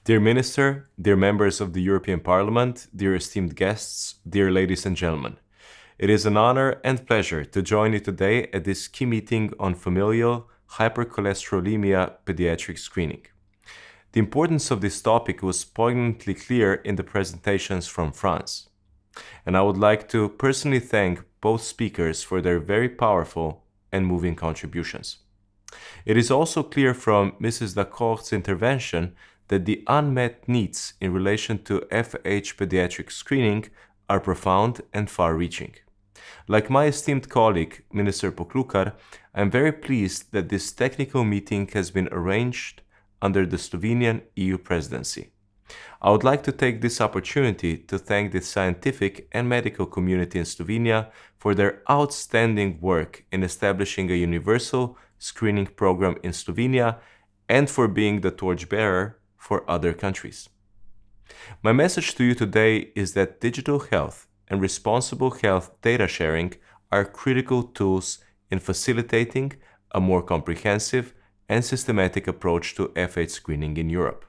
Dear Minister, dear members of the European Parliament, dear esteemed guests, dear ladies and gentlemen, it is an honor and pleasure to join you today at this key meeting on familial hypercholesterolemia pediatric screening. The importance of this topic was poignantly clear in the presentations from France, and I would like to personally thank both speakers for their very powerful and moving contributions. It is also clear from Mrs. Lacorte's intervention that the unmet needs in relation to FH pediatric screening are profound and far-reaching. Like my esteemed colleague, Minister Poklukar, I am very pleased that this technical meeting has been arranged under the Slovenian EU presidency. I would like to take this opportunity to thank the scientific and medical community in Slovenia for their outstanding work in establishing a universal screening program in Slovenia and for being the torchbearer for other countries. My message to you today is that digital health and responsible health data sharing are critical tools in facilitating a more comprehensive and systematic approach to FH screening in Europe.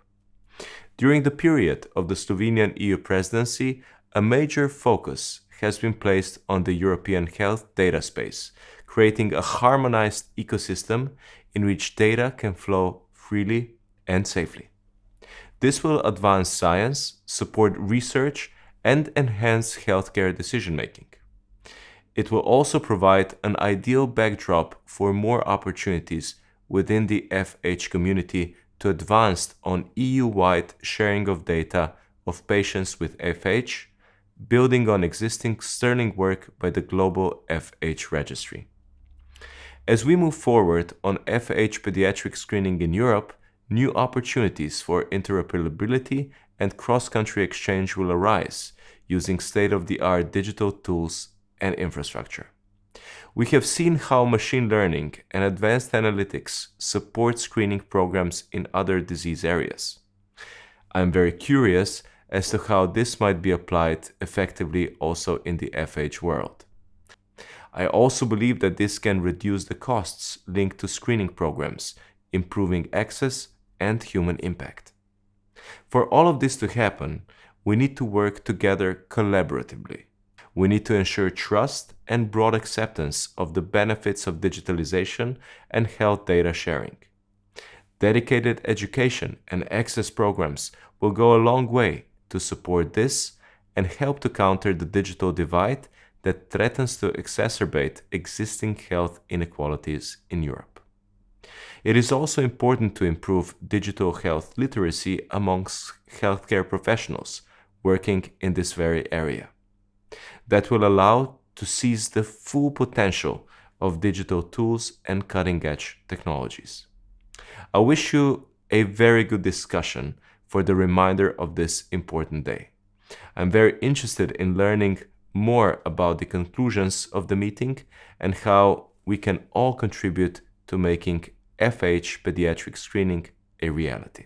During the period of the Slovenian EU presidency, a major focus has been placed on the European health data space, creating a harmonized ecosystem in which data can flow freely and safely. This will advance science, support research, and enhance healthcare decision-making. It will also provide an ideal backdrop for more opportunities within the FH community to advance on EU-wide sharing of data of patients with FH, building on existing sterling work by the Global FH Registry. As we move forward on FH pediatric screening in Europe, new opportunities for interoperability and cross-country exchange will arise using state-of-the-art digital tools and infrastructure. We have seen how machine learning and advanced analytics support screening programs in other disease areas. I am very curious as to how this might be applied effectively also in the FH world. I also believe that this can reduce the costs linked to screening programs, improving access and human impact. For all of this to happen, we need to work together collaboratively. We need to ensure trust and broad acceptance of the benefits of digitalization and health data sharing. Dedicated education and access programs will go a long way to support this and help to counter the digital divide that threatens to exacerbate existing health inequalities in Europe. It is also important to improve digital health literacy amongst healthcare professionals working in this very area. That will allow to seize the full potential of digital tools and cutting-edge technologies. I wish you a very good discussion for the reminder of this important day. I'm very interested in learning more about the conclusions of the meeting and how we can all contribute to making FH pediatric screening a reality.